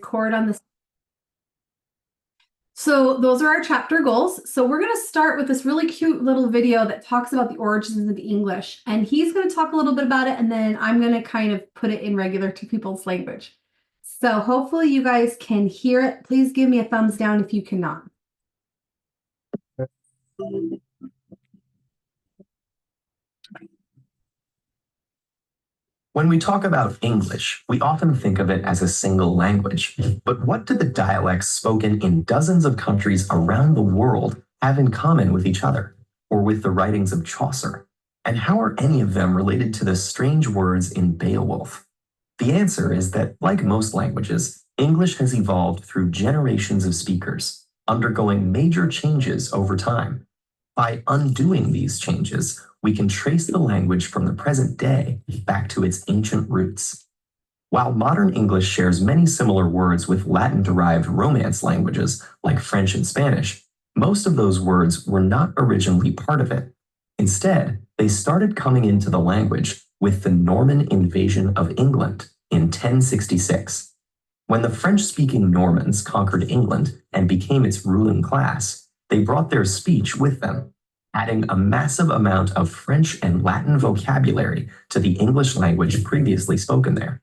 record on this. So those are our chapter goals. So we're going to start with this really cute little video that talks about the origins of English. And he's going to talk a little bit about it, and then I'm going to kind of put it in regular to people's language. So hopefully you guys can hear it. Please give me a thumbs down if you cannot. When we talk about English, we often think of it as a single language. But what do the dialects spoken in dozens of countries around the world have in common with each other, or with the writings of Chaucer? And how are any of them related to the strange words in Beowulf? The answer is that, like most languages, English has evolved through generations of speakers, undergoing major changes over time. By undoing these changes, we can trace the language from the present day back to its ancient roots. While modern English shares many similar words with Latin-derived Romance languages like French and Spanish, most of those words were not originally part of it. Instead, they started coming into the language with the Norman invasion of England in 1066. When the French-speaking Normans conquered England and became its ruling class, they brought their speech with them, adding a massive amount of French and Latin vocabulary to the English language previously spoken there.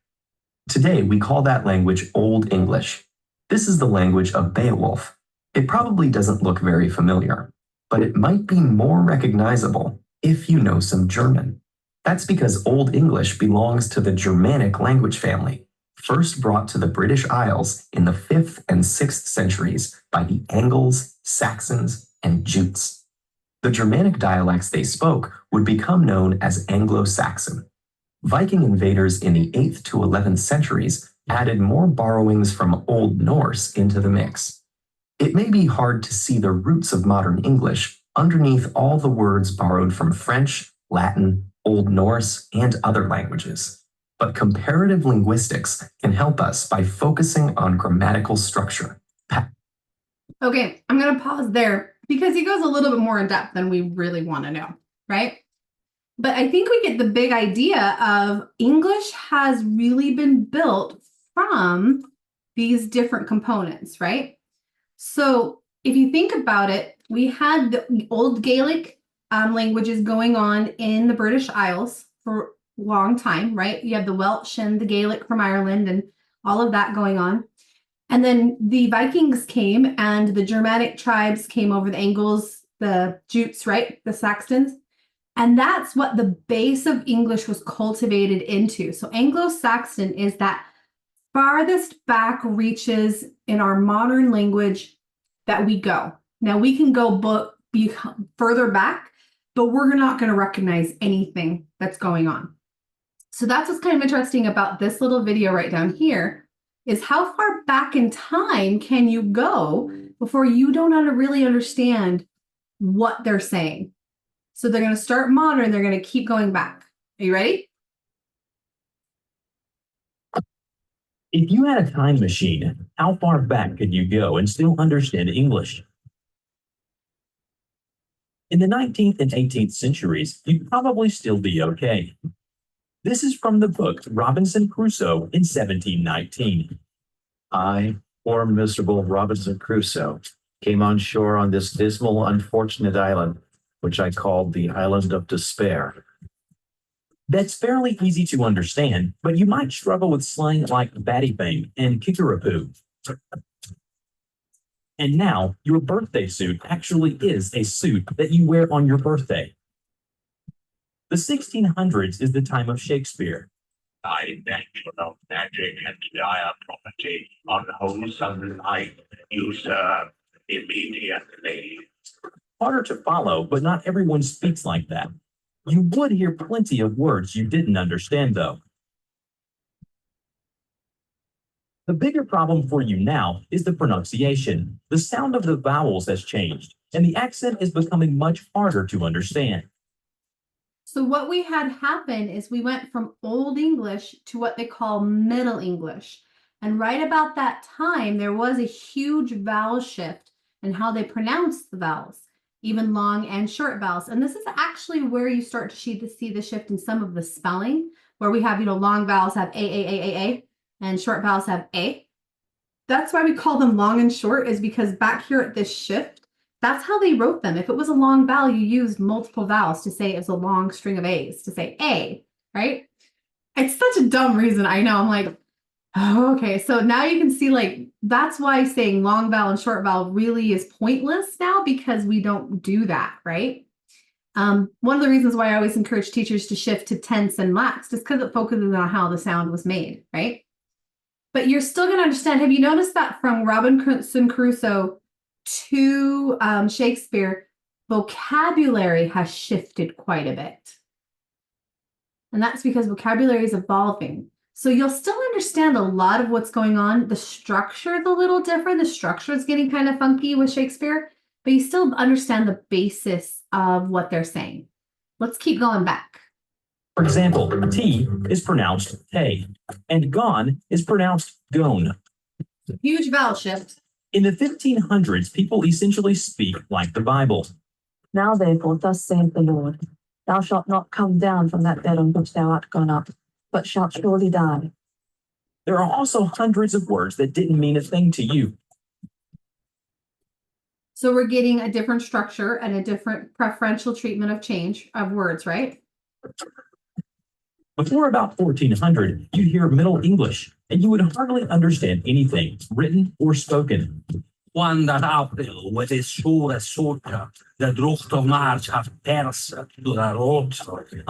Today, we call that language Old English. This is the language of Beowulf. It probably doesn't look very familiar, but it might be more recognizable if you know some German. That's because Old English belongs to the Germanic language family, first brought to the British Isles in the 5th and 6th centuries by the Angles, Saxons, and Jutes. The Germanic dialects they spoke would become known as Anglo-Saxon. Viking invaders in the 8th to 11th centuries added more borrowings from Old Norse into the mix. It may be hard to see the roots of modern English underneath all the words borrowed from French, Latin, Old Norse, and other languages. But comparative linguistics can help us by focusing on grammatical structure. Okay, I'm going to pause there because he goes a little bit more in depth than we really want to know, right? But I think we get the big idea of English has really been built from these different components, right? So if you think about it, we had the old Gaelic languages going on in the British Isles for long time, right? You have the Welsh and the Gaelic from Ireland and all of that going on. And then the Vikings came and the Germanic tribes came over, the Angles, the Jutes, right? The Saxons. And that's what the base of English was cultivated into. So Anglo-Saxon is that farthest back reaches in our modern language that we go. Now we can go be further back, but we're not going to recognize anything that's going on. So that's what's kind of interesting about this little video right down here, is how far back in time can you go before you don't really understand what they're saying. So they're going to start modern, they're going to keep going back. Are you ready? If you had a time machine, how far back could you go and still understand English? In the 19th and 18th centuries, you'd probably still be okay. This is from the book Robinson Crusoe in 1719. I, poor miserable Robinson Crusoe, came on shore on this dismal, unfortunate island, which I called the Island of Despair. That's fairly easy to understand, but you might struggle with slang like batty bang and kickarapoo. And now, your birthday suit actually is a suit that you wear on your birthday. The 1600s is the time of Shakespeare. I natural magic and dire property on wholesome life you serve immediately. Harder to follow, but not everyone speaks like that. You would hear plenty of words you didn't understand, though. The bigger problem for you now is the pronunciation. The sound of the vowels has changed, and the accent is becoming much harder to understand. So what we had happen is we went from Old English to what they call Middle English. And right about that time, there was a huge vowel shift in how they pronounced the vowels, even long and short vowels. And this is actually where you start to see the shift in some of the spelling, where we have, long vowels have A, and short vowels have A. that's why we call them long and short, is because back here at this shift, that's how they wrote them. If it was a long vowel, you used multiple vowels to say it's a long string of A's to say A, right? It's such a dumb reason. I know. I'm like, oh, okay. So now you can see, like, that's why saying long vowel and short vowel really is pointless now, because we don't do that, right? One of the reasons why I always encourage teachers to shift to tense and lax is because it focuses on how the sound was made, right? But you're still going to understand. Have you noticed that from Robinson Crusoe to Shakespeare, vocabulary has shifted quite a bit? And that's because vocabulary is evolving. So you'll still understand a lot of what's going on. The structure is a little different. The structure is getting kind of funky with Shakespeare, but you still understand the basis of what they're saying. Let's keep going back. For example, T is pronounced Tay, and gone is pronounced gone. Huge vowel shift. In the 1500s, people essentially speak like the Bible. Now therefore, thus saith the Lord, thou shalt not come down from that bed on which thou art gone up, but shalt surely die. There are also hundreds of words that didn't mean a thing to you. So we're getting a different structure and a different preferential treatment of change of words, right? Before about 1400, you'd hear Middle English, and you would hardly understand anything, written or spoken. One that April with his sure sorter, the drocht of March have pers to the road,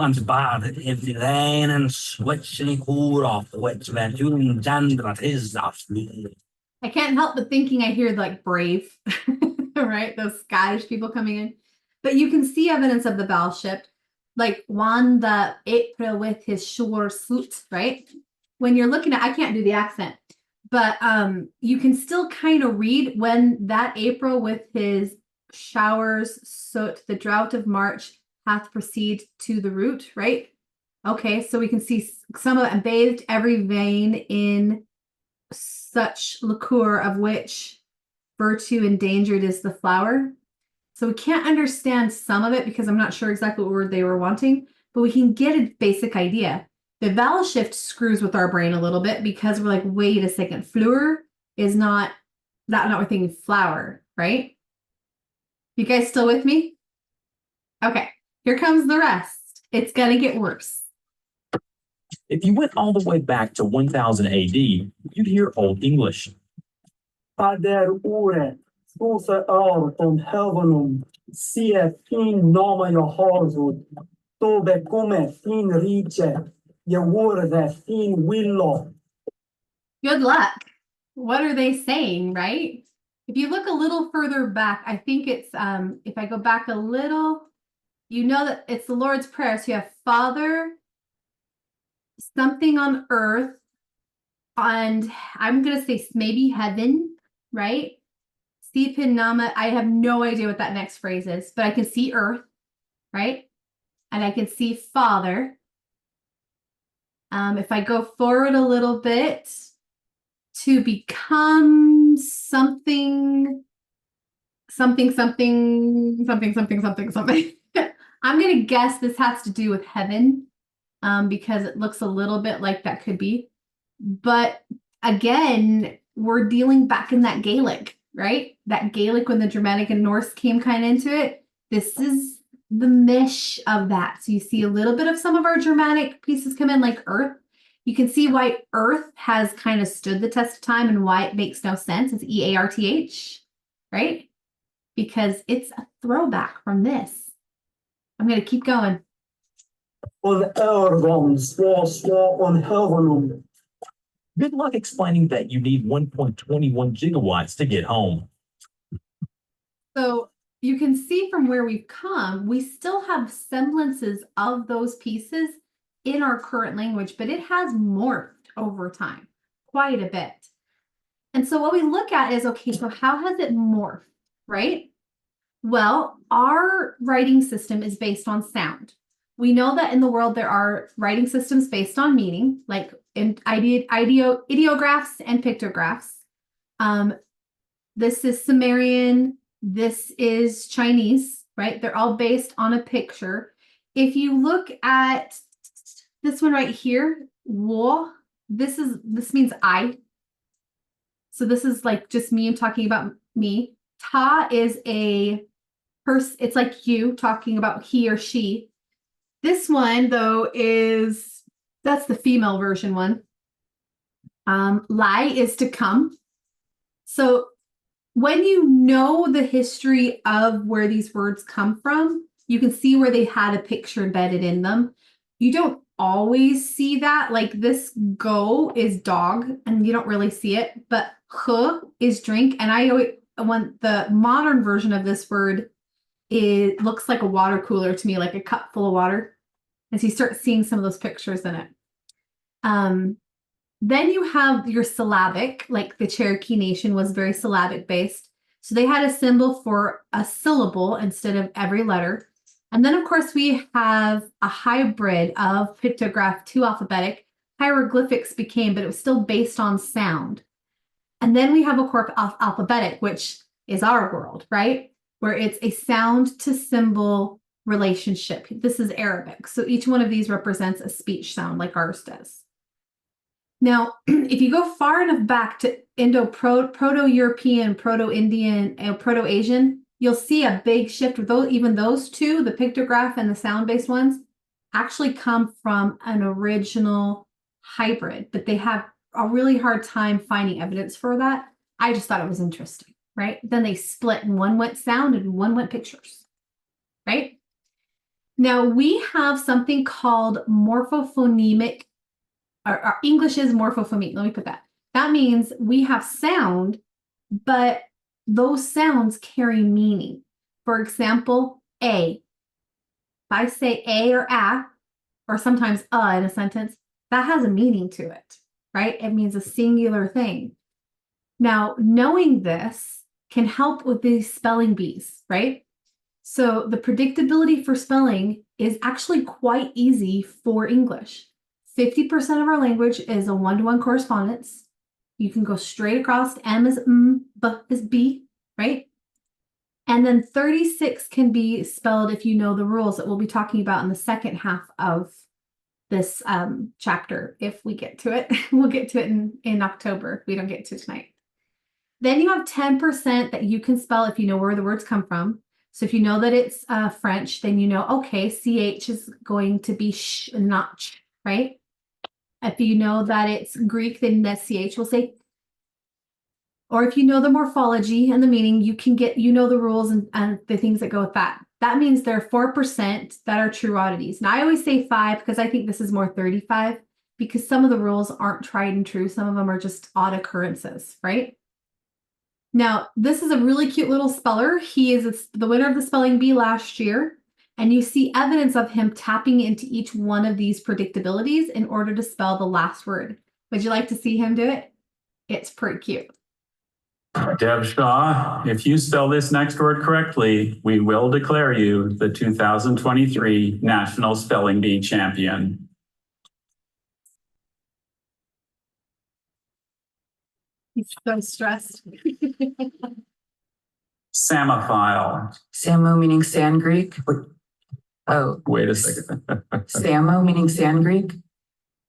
and bad in the rain and switching cool off, which when you gender his afternoon. I can't help but thinking I hear like Brave, right? Those Scottish people coming in. But you can see evidence of the vowel shift, like one that April with his shore suit, right? When you're looking at, I can't do the accent, but you can still kind of read when that April with his showers soot, the drought of March hath proceed to the root, right? Okay, so we can see some of it, bathed every vein in such liquor of which virtue endangered is the flower. So we can't understand some of it because I'm not sure exactly what word they were wanting, but we can get a basic idea. The vowel shift screws with our brain a little bit because we're like, wait a second, fleur is not we're thinking flower, right? You guys still with me? Okay, here comes the rest. It's gonna get worse. If you went all the way back to 1000 AD, you'd hear Old English. Fader ure, suse ton heavenum, sie fin noma jo horsud, tobe come fin rice, je worde fin willo. Good luck. What are they saying, right? If you look a little further back, I think it's, if I go back a little, you know that it's the Lord's Prayer. So you have Father, something on earth, and I'm going to say maybe heaven, right? Sipinama, I have no idea what that next phrase is, but I can see earth, right? And I can see Father. If I go forward a little bit, to become something, something, something, something, something, something, something. I'm going to guess this has to do with heaven, because it looks a little bit like that could be. But again, we're dealing back in that Gaelic, right? That Gaelic when the Germanic and Norse came kind of into it. This is the mesh of that. So you see a little bit of some of our Germanic pieces come in like earth. You can see why earth has kind of stood the test of time and why it makes no sense. It's EARTH, right? Because it's a throwback from this. I'm going to keep going. On ergon, swa on heavenum. Good luck explaining that you need 1.21 gigawatts to get home. So you can see from where we've come, we still have semblances of those pieces in our current language, but it has morphed over time quite a bit. And so what we look at is, okay, so how has it morphed, right? Well, our writing system is based on sound. We know that in the world there are writing systems based on meaning, like in ideographs and pictographs. This is Sumerian, this is Chinese, right? They're all based on a picture. If you look at this one right here, wo, this means I. So this is like just me talking about me. Ta is a person. It's like you talking about he or she. This one though that's the female version one. Lai is to come. So when you know the history of where these words come from, you can see where they had a picture embedded in them. You don't always see that. Like this go is dog, and you don't really see it, but huh is drink. And I always want the modern version of this word, it looks like a water cooler to me, like a cup full of water. As you start seeing some of those pictures in it. Then you have your syllabic, like the Cherokee Nation was very syllabic based. So they had a symbol for a syllable instead of every letter. And then, of course, we have a hybrid of pictograph to alphabetic. Hieroglyphics became, but it was still based on sound. And then we have, of course, alphabetic, which is our world, right? Where it's a sound to symbol relationship. This is Arabic. So each one of these represents a speech sound like ours does. Now, if you go far enough back to Proto-European, Proto-Indian, and Proto-Asian, you'll see a big shift with those. Even those two, the pictograph and the sound-based ones, actually come from an original hybrid, but they have a really hard time finding evidence for that. I just thought it was interesting, right? Then they split and one went sound and one went pictures, right? Now we have something called morphophonemic. Our English is morphophonic. Let me put that. That means we have sound, but those sounds carry meaning. For example, a. If I say a or a, or sometimes in a sentence, that has a meaning to it, right? It means a singular thing. Now, knowing this can help with these spelling bees, right? So the predictability for spelling is actually quite easy for English. 50% of our language is a one-to-one correspondence. You can go straight across. M is M, B is B, right? And then 36 can be spelled if you know the rules that we'll be talking about in the second half of this chapter. If we get to it, we'll get to it in October. We don't get to it tonight. Then you have 10% that you can spell if you know where the words come from. So if you know that it's French, then you know, okay, CH is going to be sh, not ch, right? If you know that it's Greek, then that CH will say. Or if you know the morphology and the meaning, you can get, you know the rules and the things that go with that. That means there are 4% that are true oddities. Now I always say 5 because I think this is more 35 because some of the rules aren't tried and true. Some of them are just odd occurrences, right? Now, this is a really cute little speller. He is the winner of the spelling bee last year. And you see evidence of him tapping into each one of these predictabilities in order to spell the last word. Would you like to see him do it? It's pretty cute. Deb Shaw, if you spell this next word correctly, we will declare you the 2023 National Spelling Bee Champion. He's so stressed. Samophile. Samo meaning sand Greek. Oh, Wait a second. Samo meaning sand Greek.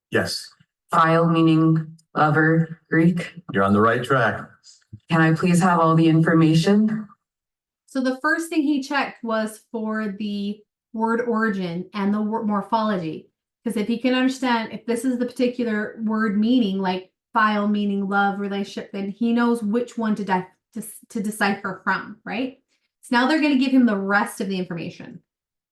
Yes, Phile meaning lover Greek. you're on the right track. Can I please have all the information? So the first thing he checked was for the word origin and the word morphology. Because if he can understand if this is the particular word meaning, like phile meaning love, relationship, then he knows which one to decipher from, right? So now they're going to give him the rest of the information.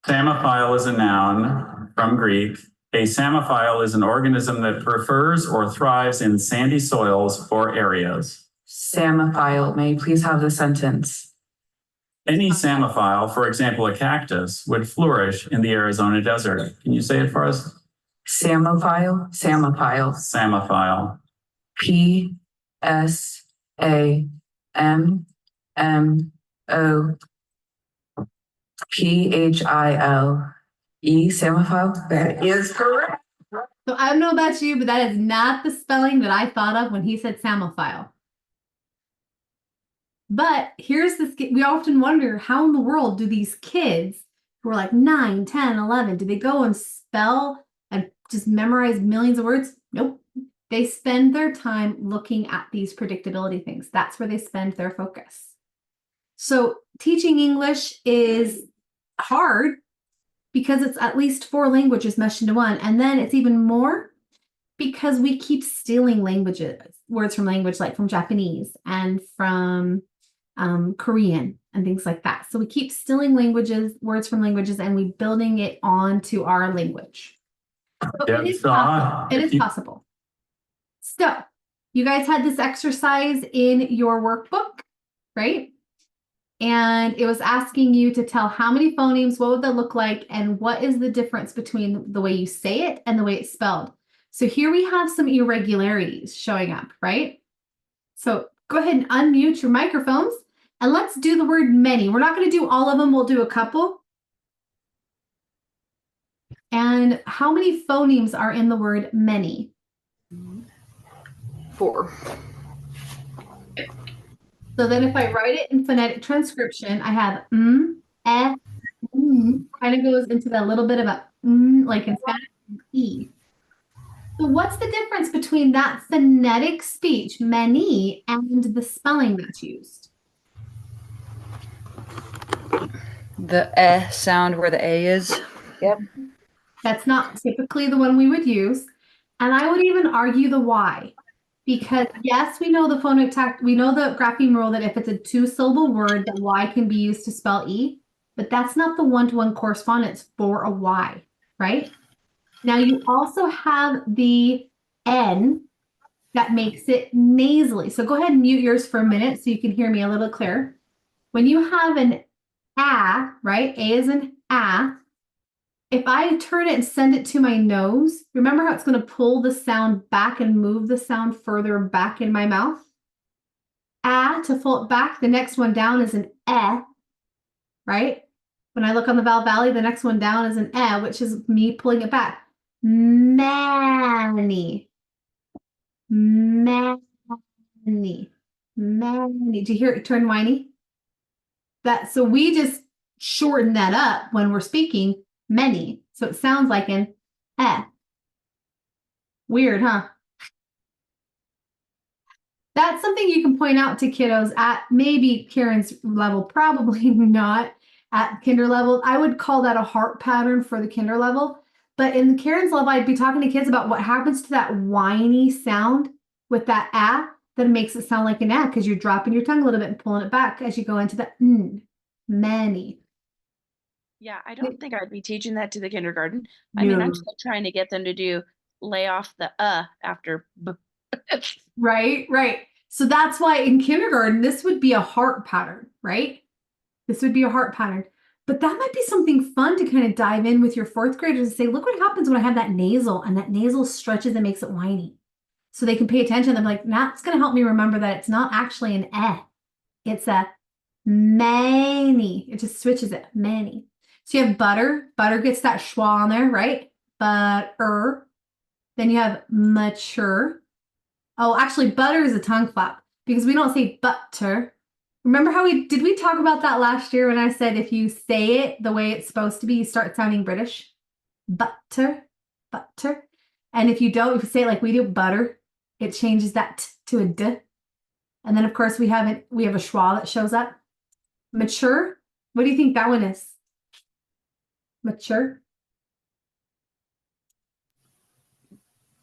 Samophile is a noun from Greek. A samophile is an organism that prefers or thrives in sandy soils or areas. Samophile, may I please have the sentence? Any samophile, for example, a cactus, would flourish in the Arizona desert. Can you say it for us? Samophile, Samophile. Samophile. P-S-A-M-O-P-H-I-L-E, Samophile? That is correct. So I don't know about you, but that is not the spelling that I thought of when he said samophile. But here's the, we often wonder how in the world do these kids who are like 9, 10, 11, do they go and spell and just memorize millions of words? Nope. They spend their time looking at these predictability things. That's where they spend their focus. So teaching English is hard because it's at least 4 languages meshed into one. And then it's even more because we keep stealing words from language, like from Japanese and from Korean and things like that. So we keep stealing words from languages, and we building it onto our language. But it is possible. It is possible. So you guys had this exercise in your workbook, right? And it was asking you to tell how many phonemes, what would that look like, and what is the difference between the way you say it and the way it's spelled. So here we have some irregularities showing up, right? So go ahead and unmute your microphones and let's do the word many. We're not going to do all of them. We'll do a couple. And how many phonemes are in the word many? 4. So then if I write it in phonetic transcription, I have kind of goes into that little bit of a like in Spanish, e. So what's the difference between that phonetic speech, many, and the spelling that's used? The eh sound where the A is. Yep. That's not typically the one we would use. And I would even argue the why. Because yes, we know the we know the grapheme rule that if it's a 2-syllable word, then Y can be used to spell E, but that's not the one-to-one correspondence for a Y, right? Now you also have the N that makes it nasally. So go ahead and mute yours for a minute so you can hear me a little clearer. When you have an A, right? A is an A. If I turn it and send it to my nose, remember how it's going to pull the sound back and move the sound further back in my mouth? A, to pull it back, the next one down is an E, right? When I look on the vowel valley, the next one down is an E, which is me pulling it back. Many. Many. Many. Do you hear it turn whiny? So we just shorten that up when we're speaking. Many. So it sounds like an eh. Weird, huh? That's something you can point out to kiddos at maybe Karen's level, probably not at kinder level. I would call that a heart pattern for the kinder level. But in Karen's level, I'd be talking to kids about what happens to that whiny sound with that ah that makes it sound like an ah, because you're dropping your tongue a little bit and pulling it back as you go into the many. Yeah, I don't think I'd be teaching that to the kindergarten. I mean, I'm still trying to get them to lay off the after b. Right. So that's why in kindergarten, this would be a heart pattern, right? This would be a heart pattern. But that might be something fun to kind of dive in with your 4th graders and say, look what happens when I have that nasal, and that nasal stretches and makes it whiny. So they can pay attention. They're like, that's going to help me remember that it's not actually an eh. It's a many. It just switches it. Many. So you have butter. Butter gets that schwa on there, right? Butter. Then you have mature. Oh, actually, butter is a tongue flap because we don't say butter. Remember how did we talk about that last year when I said if you say it the way it's supposed to be, you start sounding British? Butter. And if you don't, if you say it like we do, butter, it changes that t to a d. And then of course we have a schwa that shows up. Mature. What do you think that one is? Mature.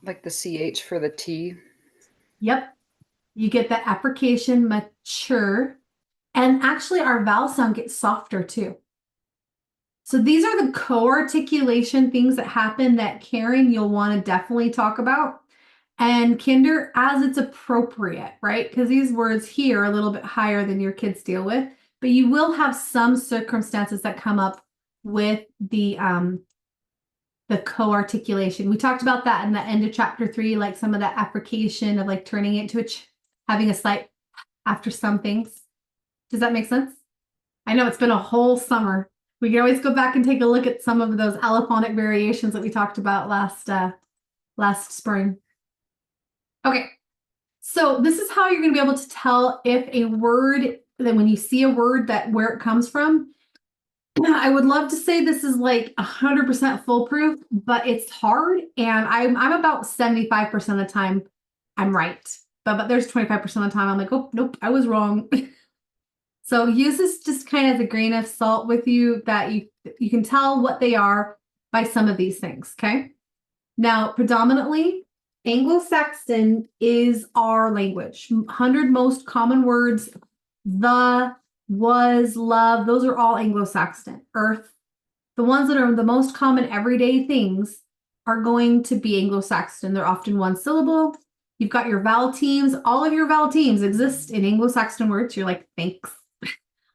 Like the CH for the T. Yep. You get that application mature. And actually our vowel sound gets softer too. So these are the co-articulation things that happen that Karen, you'll want to definitely talk about. And kinder, as it's appropriate, right? Because these words here are a little bit higher than your kids deal with. But you will have some circumstances that come up with the co-articulation. We talked about that in the end of chapter 3, like some of that application of like turning it to having a slight after some things. Does that make sense? I know it's been a whole summer. We can always go back and take a look at some of those allophonic variations that we talked about last spring. Okay, so this is how you're going to be able to tell if a word, that when you see a word, that where it comes from. I would love to say this is like 100% foolproof, but it's hard. And I'm about 75% of the time I'm right. But there's 25% of the time I'm like, oh, nope, I was wrong. So use this just kind of as a grain of salt with you that you can tell what they are by some of these things, okay? Now, predominantly, Anglo-Saxon is our language. 100 most common words, the, was, love, those are all Anglo-Saxon. Earth, the ones that are the most common everyday things are going to be Anglo-Saxon. They're often one syllable. You've got your vowel teams. All of your vowel teams exist in Anglo-Saxon words. You're like, thanks.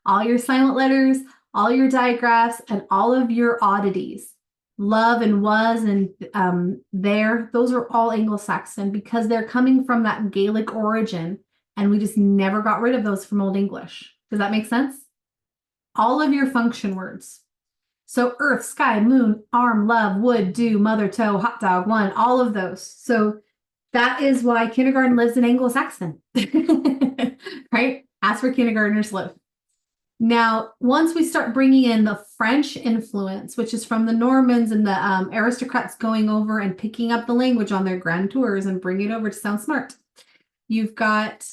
All your silent letters, all your digraphs, and all of your oddities. Love and was and there, those are all Anglo-Saxon because they're coming from that Gaelic origin, and we just never got rid of those from Old English. Does that make sense? All of your function words. So earth, sky, moon, arm, love, wood, do, mother, toe, hot dog, one, all of those. So that is why kindergarten lives in Anglo-Saxon, right? That's where kindergartners live. Now, once we start bringing in the French influence, which is from the Normans and the aristocrats going over and picking up the language on their grand tours and bringing it over to sound smart, you've got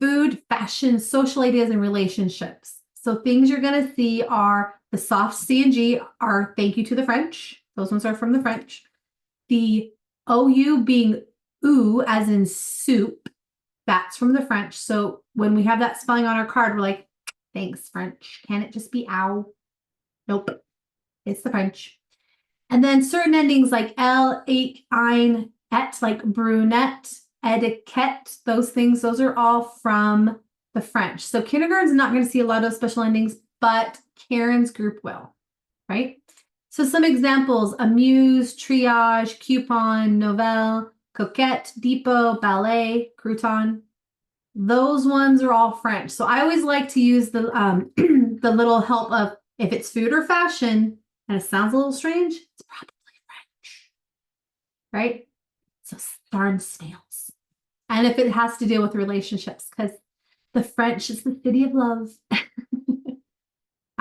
food, fashion, social ideas, and relationships. So things you're going to see are the soft C and G are thank you to the French. Those ones are from the French. The OU being oo, as in soup, that's from the French. So when we have that spelling on our card, we're like, thanks, French. Can it just be ow? Nope. It's the French. And then certain endings like L, H, ein, et, like brunette, etiquette, those things, those are all from the French. So kindergarten's not going to see a lot of special endings, but Karen's group will, right? So some examples: amuse, triage, coupon, nouvelle, coquette, depot, ballet, crouton. Those ones are all French. So I always like to use the the little help of if it's food or fashion and it sounds a little strange, it's probably French, right? So darn snails. And if it has to deal with relationships, because the French is the city of love.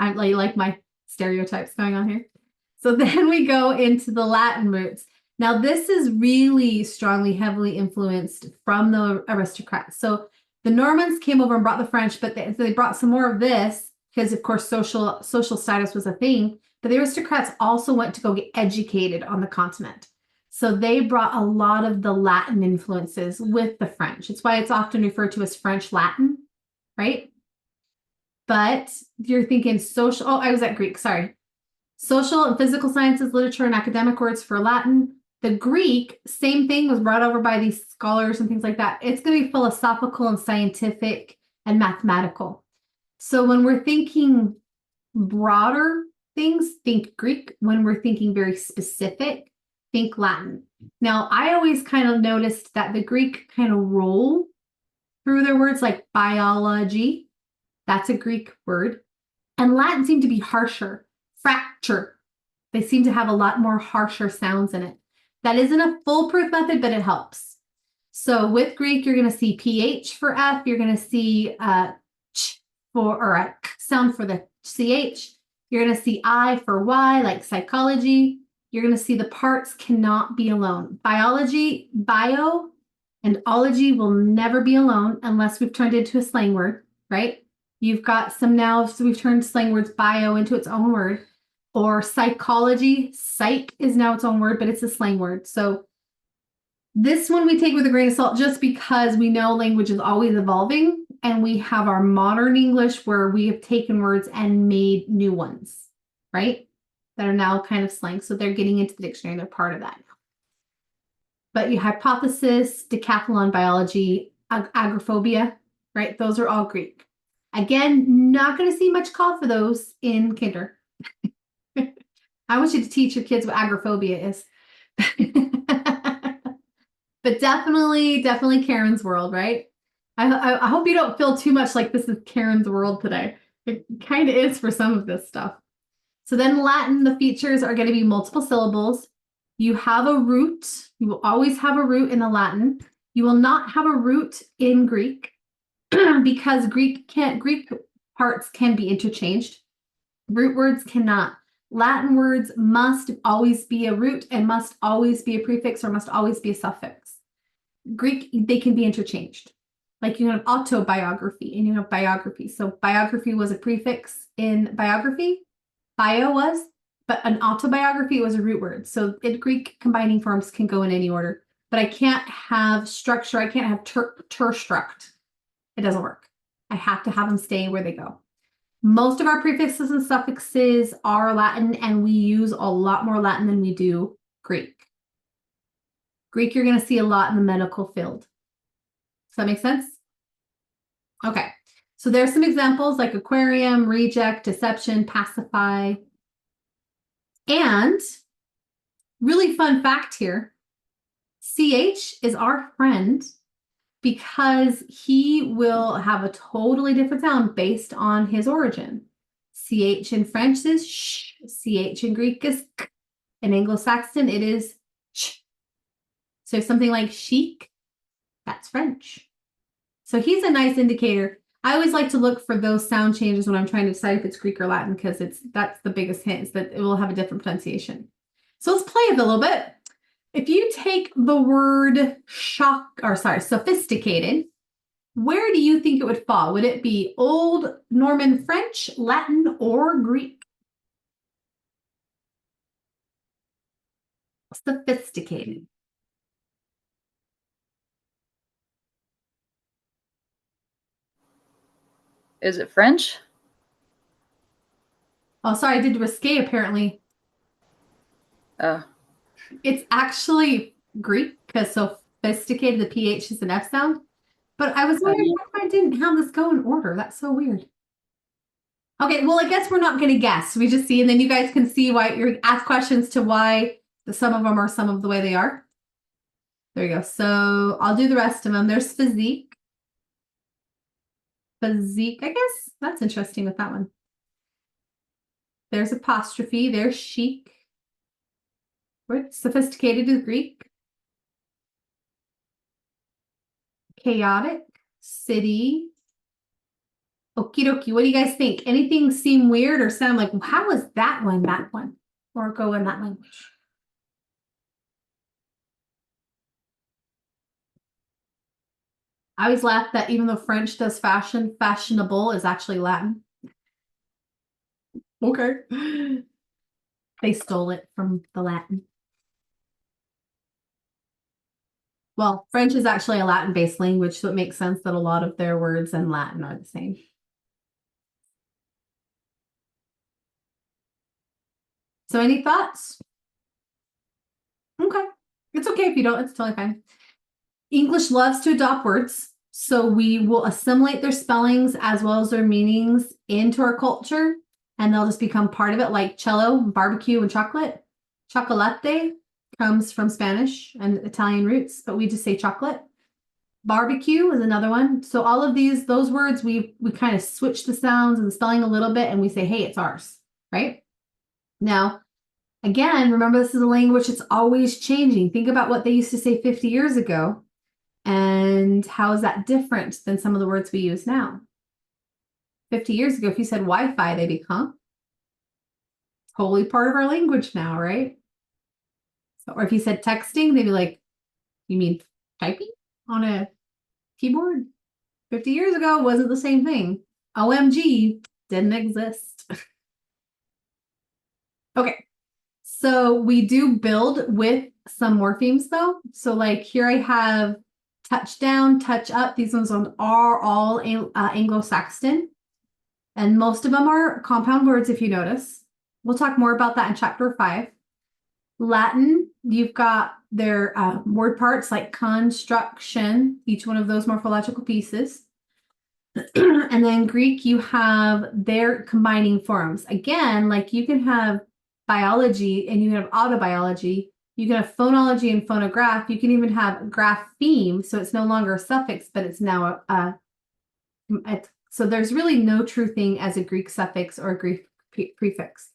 I like my stereotypes going on here. So then we go into the Latin roots. Now this is really strongly, heavily influenced from the aristocrats. So the Normans came over and brought the French, but they brought some more of this because, of course, social status was a thing. But the aristocrats also went to go get educated on the continent. So they brought a lot of the Latin influences with the French. It's why it's often referred to as French Latin, right? But you're thinking social, oh, I was at Greek, sorry. Social and physical sciences, literature, and academic words for Latin. The Greek, same thing, was brought over by these scholars and things like that. It's going to be philosophical and scientific and mathematical. So when we're thinking broader things, think Greek. When we're thinking very specific, think Latin. Now, I always kind of noticed that the Greek kind of roll through their words, like biology. That's a Greek word. And Latin seemed to be harsher. Fracture. They seem to have a lot more harsher sounds in it. That isn't a foolproof method, but it helps. So with Greek, you're going to see PH for F. You're going to see ch for, or a k sound for the CH. You're going to see I for Y, like psychology. You're going to see the parts cannot be alone. Biology, bio, and ology will never be alone unless we've turned it into a slang word, right? You've got some now, so we've turned slang words bio into its own word. Or psychology, psych is now its own word, but it's a slang word. So this one we take with a grain of salt just because we know language is always evolving, and we have our modern English where we have taken words and made new ones, right? That are now kind of slang. So they're getting into the dictionary, they're part of that now. But your hypothesis, decathlon, biology, agoraphobia, right? Those are all Greek. Again, not going to see much call for those in kinder. I want you to teach your kids what agoraphobia is. But definitely Karen's world, right? I hope you don't feel too much like this is Karen's world today. It kind of is for some of this stuff. So then Latin, the features are going to be multiple syllables. You have a root. You will always have a root in the Latin. You will not have a root in Greek because Greek parts can be interchanged. Root words cannot. Latin words must always be a root and must always be a prefix or must always be a suffix. Greek, they can be interchanged. Like you have autobiography and you have biography. So biography was a prefix in biography. Bio was, but an autobiography was a root word. So in Greek, combining forms can go in any order. But I can't have structure. I can't have struct. It doesn't work. I have to have them stay where they go. Most of our prefixes and suffixes are Latin, and we use a lot more Latin than we do Greek. Greek, you're going to see a lot in the medical field. Does that make sense? Okay, so there's some examples like aquarium, reject, deception, pacify. And really fun fact here, CH is our friend because he will have a totally different sound based on his origin. CH in French is sh, CH in Greek is k, in Anglo-Saxon it is ch. So something like chic, that's French. So he's a nice indicator. I always like to look for those sound changes when I'm trying to decide if it's Greek or Latin because that's the biggest hint is that it will have a different pronunciation. So let's play with it a little bit. If you take the word sophisticated, where do you think it would fall? Would it be Old Norman French, Latin, or Greek? Sophisticated. Is it French? Oh, sorry, I did risque apparently. Oh. It's actually Greek because sophisticated, the PH is an F sound. But I was wondering why I didn't have this go in order. That's so weird. Okay, well, I guess we're not going to guess. We just see, and then you guys can see why you're ask questions to why some of them are some of the way they are. There you go. So I'll do the rest of them. There's physique. Physique, I guess. That's interesting with that one. There's apostrophe. There's chic. Sophisticated is Greek. Chaotic. City. Okie dokie. What do you guys think? Anything seem weird or sound like, how is that one that one? Or go in that language? I always laugh that even though French does fashion, fashionable is actually Latin. Okay. They stole it from the Latin. Well, French is actually a Latin-based language, so it makes sense that a lot of their words in Latin are the same. So any thoughts? Okay. It's okay if you don't. It's totally fine. English loves to adopt words, so we will assimilate their spellings as well as their meanings into our culture, and they'll just become part of it, like cello, barbecue, and chocolate. Chocolate comes from Spanish and Italian roots, but we just say chocolate. Barbecue is another one. So all of those words, we kind of switch the sounds and the spelling a little bit, and we say, hey, it's ours, right? Now, again, remember this is a language that's always changing. Think about what they used to say 50 years ago, and how is that different than some of the words we use now? 50 years ago, if you said Wi-Fi, they'd be, huh? Totally part of our language now, right? So, or if you said texting, they'd be like, you mean typing on a keyboard? 50 years ago wasn't the same thing. OMG didn't exist. Okay, so we do build with some morphemes though. So like here I have touch down, touch up. These ones are all Anglo-Saxon. And most of them are compound words if you notice. We'll talk more about that in chapter 5. Latin, you've got their word parts like construction, each one of those morphological pieces. And then Greek, you have their combining forms. Again, like you can have biology and you have autobiology. You can have phonology and phonograph. You can even have grapheme. So it's no longer a suffix, but it's now so there's really no true thing as a Greek suffix or a Greek prefix.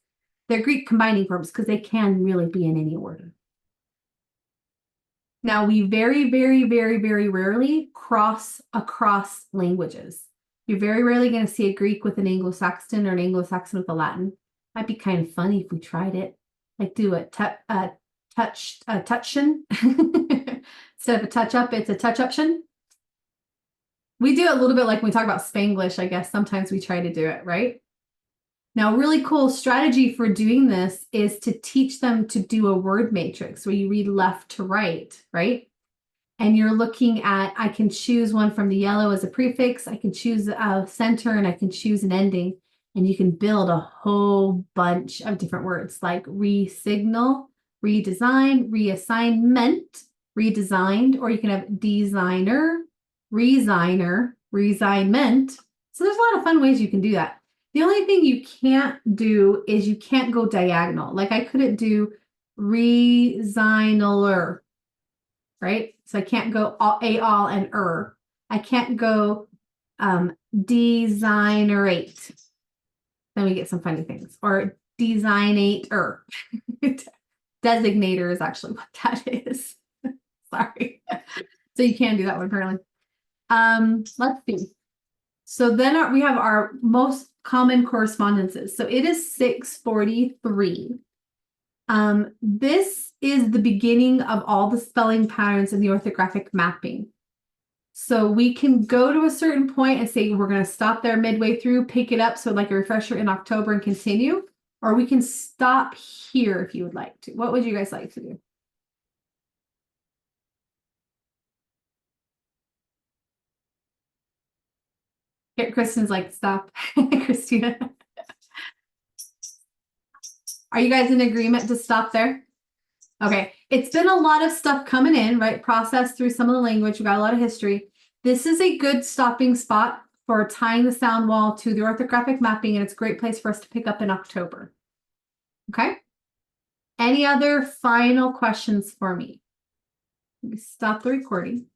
They're Greek combining forms because they can really be in any order. Now, we very, very, very, very rarely cross across languages. You're very rarely going to see a Greek with an Anglo-Saxon or an Anglo-Saxon with a Latin. Might be kind of funny if we tried it. Like do a touching. Instead of a touch up, it's a touch option. We do it a little bit like when we talk about Spanglish, I guess. Sometimes we try to do it, right? Now, a really cool strategy for doing this is to teach them to do a word matrix where you read left to right, right? And you're looking at, I can choose one from the yellow as a prefix, I can choose a center, and I can choose an ending. And you can build a whole bunch of different words like re-signal, redesign, reassignment, redesigned, or you can have designer, resigner, resignment. So there's a lot of fun ways you can do that. The only thing you can't do is you can't go diagonal. Like I couldn't do resignaler, right? So I can't go all and I can't go designerate. Then we get some funny things. Or designator. Designator is actually what that is. Sorry. So you can do that one apparently. Let's see. So then we have our most common correspondences. So it is 643. This is the beginning of all the spelling patterns in the orthographic mapping. So we can go to a certain point and say, we're going to stop there midway through, pick it up. So like a refresher in October and continue, or we can stop here if you would like to. What would you guys like to do? Yeah, Kristen's like, stop. Christina. Are you guys in agreement to stop there? Okay, it's been a lot of stuff coming in, right? Processed through some of the language. We've got a lot of history. This is a good stopping spot for tying the sound wall to the orthographic mapping, and it's a great place for us to pick up in October. Okay? Any other final questions for me? Let me stop the recording.